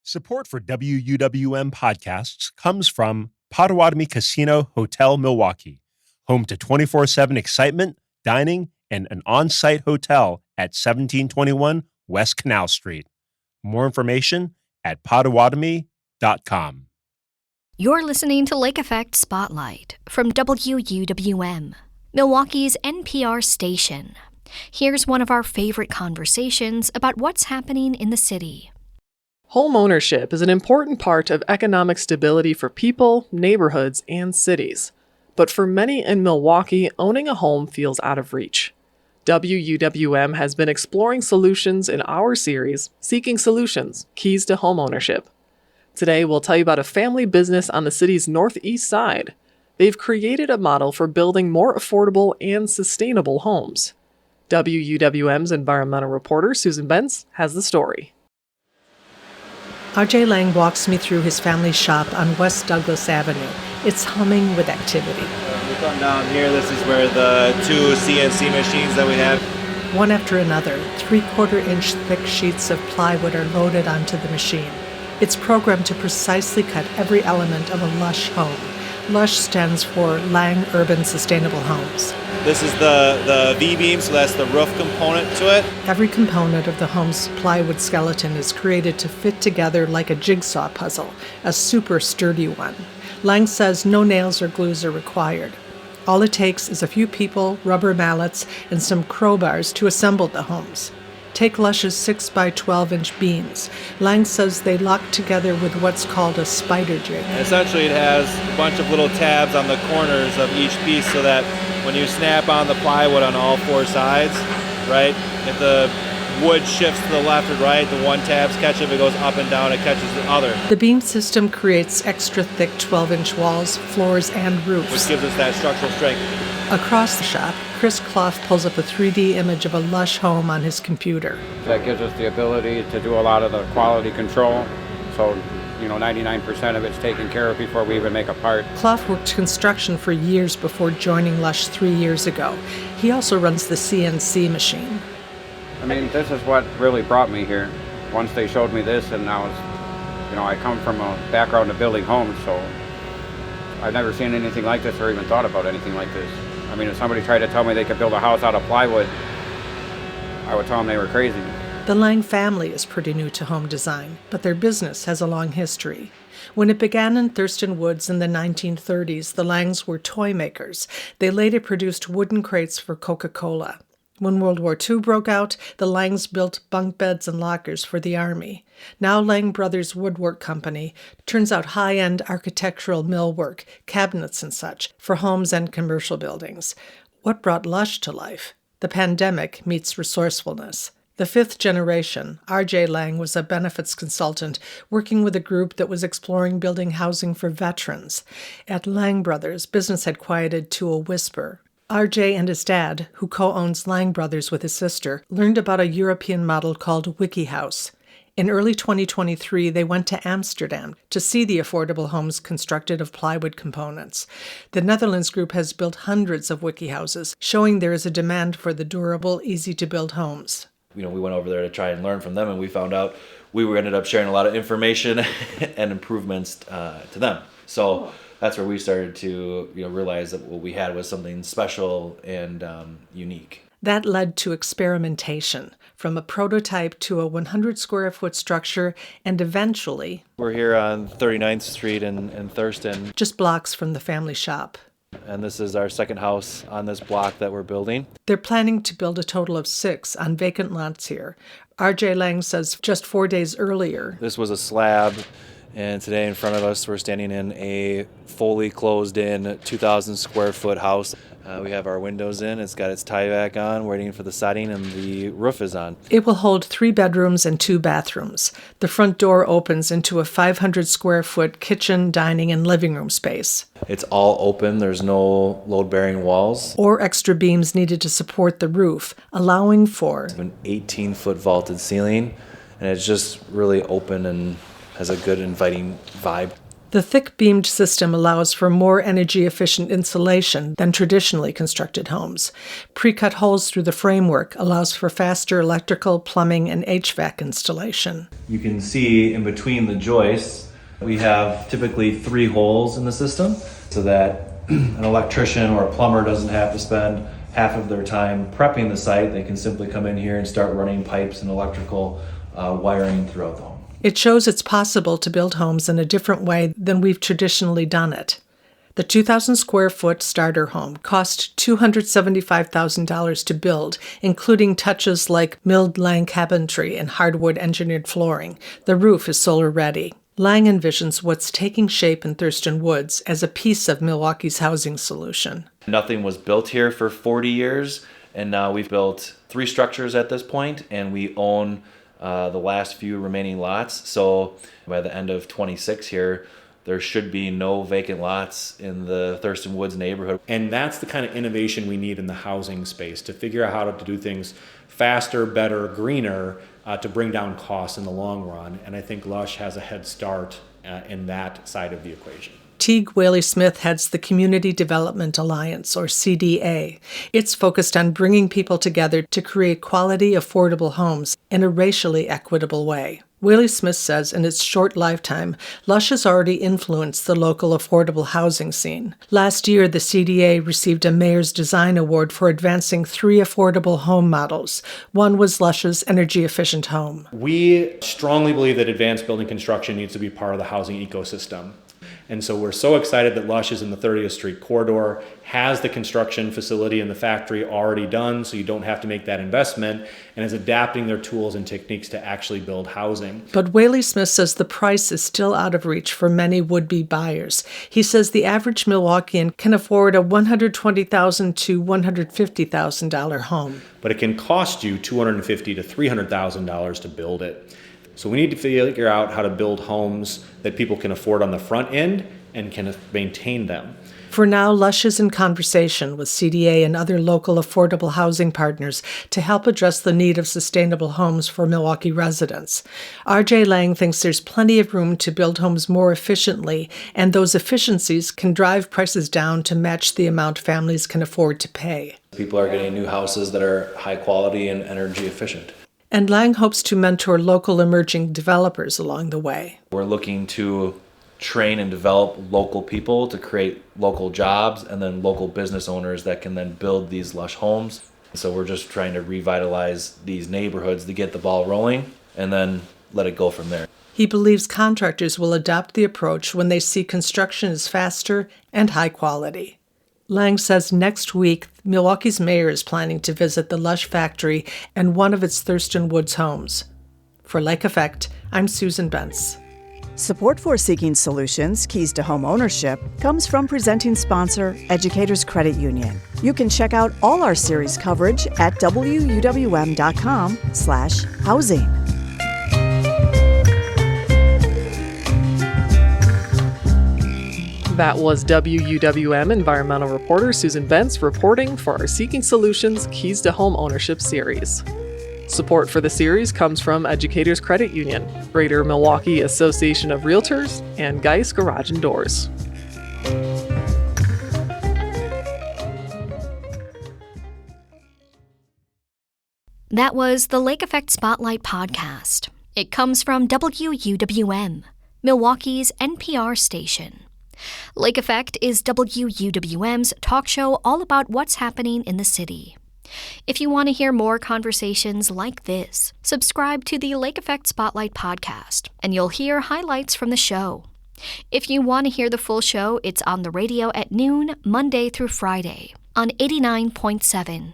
Support for WUWM podcasts comes from Potawatomi Casino Hotel Milwaukee, home to 24/7 excitement, dining, and an on-site hotel at 1721 West Canal Street. More information at potawatomi.com. You're listening to Lake Effect Spotlight from WUWM, Milwaukee's NPR station. Here's one of our favorite conversations about what's happening in the city. Homeownership is an important part of economic stability for people, neighborhoods, and cities. But for many in Milwaukee, owning a home feels out of reach. WUWM has been exploring solutions in our series, Seeking Solutions, Keys to Homeownership. Today, we'll tell you about a family business on the city's northeast side. They've created a model for building more affordable and sustainable homes. WUWM's environmental reporter, Susan Bence, has the story. R.J. Lang walks me through his family shop on West Douglas Avenue. It's humming with activity. We come down here, this is where the two CNC machines that we have. One after another, 3/4-inch thick sheets of plywood are loaded onto the machine. It's programmed to precisely cut every element of a Lush home. Lush stands for Lang Urban Sustainable Homes. This is the V-beam, so that's the roof component to it. Every component of the home's plywood skeleton is created to fit together like a jigsaw puzzle, a super sturdy one. Lang says no nails or glues are required. All it takes is a few people, rubber mallets, and some crowbars to assemble the homes. Take Lush's 6x12-inch beams. Lang says they lock together with what's called a spider jig. Essentially, it has a bunch of little tabs on the corners of each piece so that when you snap on the plywood on all four sides, right, if the wood shifts to the left or right, the one tab's catch it. If it goes up and down, it catches the other. The beam system creates extra thick 12-inch walls, floors, and roofs, which gives us that structural strength. Across the shop, Chris Clough pulls up a 3D image of a Lush home on his computer. That gives us the ability to do a lot of the quality control. So, 99% of it's taken care of before we even make a part. Clough worked construction for years before joining Lush 3 years ago. He also runs the CNC machine. This is what really brought me here. Once they showed me this, and I come from a background of building homes, so I've never seen anything like this or even thought about anything like this. If somebody tried to tell me they could build a house out of plywood, I would tell them they were crazy. The Lang family is pretty new to home design, but their business has a long history. When it began in Thurston Woods in the 1930s, the Langs were toy makers. They later produced wooden crates for Coca-Cola. When World War II broke out, the Langs built bunk beds and lockers for the Army. Now Lang Brothers Woodwork Company turns out high-end architectural millwork, cabinets and such, for homes and commercial buildings. What brought Lush to life? The pandemic meets resourcefulness. The fifth generation, R.J. Lang, was a benefits consultant working with a group that was exploring building housing for veterans. At Lang Brothers, business had quieted to a whisper. R.J. and his dad, who co-owns Lang Brothers with his sister, learned about a European model called WikiHouse. In early 2023, they went to Amsterdam to see the affordable homes constructed of plywood components. The Netherlands group has built hundreds of WikiHouses, showing there is a demand for the durable, easy-to-build homes. We went over there to try and learn from them, and we found out we ended up sharing a lot of information and improvements to them. So that's where we started to realize that what we had was something special and unique. That led to experimentation, from a prototype to a 100-square-foot structure, and eventually... We're here on 39th Street in Thurston. Just blocks from the family shop. And this is our second house on this block that we're building. They're planning to build a total of 6 on vacant lots here. R.J. Lang says just 4 days earlier... This was a slab, and today in front of us we're standing in a fully closed-in 2,000-square-foot house. We have our windows in, it's got its tie-back on, waiting for the siding, and the roof is on. It will hold 3 bedrooms and 2 bathrooms. The front door opens into a 500-square-foot kitchen, dining, and living room space. It's all open, there's no load-bearing walls. Or extra beams needed to support the roof, allowing for... an 18-foot vaulted ceiling, and it's just really open and has a good inviting vibe. The thick-beamed system allows for more energy-efficient insulation than traditionally constructed homes. Pre-cut holes through the framework allows for faster electrical, plumbing, and HVAC installation. You can see in between the joists, we have typically 3 holes in the system so that an electrician or a plumber doesn't have to spend half of their time prepping the site. They can simply come in here and start running pipes and electrical wiring throughout the home. It shows it's possible to build homes in a different way than we've traditionally done it. The 2,000 square foot starter home cost $275,000 to build, including touches like milled Lang cabinetry and hardwood engineered flooring. The roof is solar ready. Lang envisions what's taking shape in Thurston Woods as a piece of Milwaukee's housing solution. Nothing was built here for 40 years, and now we've built 3 structures at this point, and we own the last few remaining lots. So by the end of 26 here, there should be no vacant lots in the Thurston Woods neighborhood. And that's the kind of innovation we need in the housing space, to figure out how to do things faster, better, greener, to bring down costs in the long run. And I think Lush has a head start in that side of the equation. Teague Whaley-Smith heads the Community Development Alliance, or CDA. It's focused on bringing people together to create quality, affordable homes in a racially equitable way. Whaley-Smith says in its short lifetime, Lush has already influenced the local affordable housing scene. Last year, the CDA received a Mayor's Design Award for advancing 3 affordable home models. One was Lush's energy-efficient home. We strongly believe that advanced building construction needs to be part of the housing ecosystem. And so we're so excited that Lush is in the 30th Street corridor, has the construction facility and the factory already done, so you don't have to make that investment, and is adapting their tools and techniques to actually build housing. But Whaley-Smith says the price is still out of reach for many would-be buyers. He says the average Milwaukeean can afford a $120,000 to $150,000 home. But it can cost you $250,000 to $300,000 to build it. So we need to figure out how to build homes that people can afford on the front end and can maintain them. For now, Lush is in conversation with CDA and other local affordable housing partners to help address the need of sustainable homes for Milwaukee residents. R.J. Lang thinks there's plenty of room to build homes more efficiently, and those efficiencies can drive prices down to match the amount families can afford to pay. People are getting new houses that are high quality and energy efficient. And Lang hopes to mentor local emerging developers along the way. We're looking to train and develop local people to create local jobs and then local business owners that can then build these Lush homes. So we're just trying to revitalize these neighborhoods to get the ball rolling and then let it go from there. He believes contractors will adopt the approach when they see construction is faster and high quality. Lang says next week, Milwaukee's mayor is planning to visit the Lush factory and one of its Thurston Woods homes. For Lake Effect, I'm Susan Bence. Support for Seeking Solutions, Keys to Homeownership, comes from presenting sponsor, Educators Credit Union. You can check out all our series coverage at WUWM.com/housing. That was WUWM environmental reporter Susan Bence reporting for our Seeking Solutions Keys to Home Ownership series. Support for the series comes from Educators Credit Union, Greater Milwaukee Association of Realtors, and Geis Garage and Doors. That was the Lake Effect Spotlight podcast. It comes from WUWM, Milwaukee's NPR station. Lake Effect is WUWM's talk show all about what's happening in the city. If you want to hear more conversations like this, subscribe to the Lake Effect Spotlight podcast, and you'll hear highlights from the show. If you want to hear the full show, it's on the radio at noon, Monday through Friday, on 89.7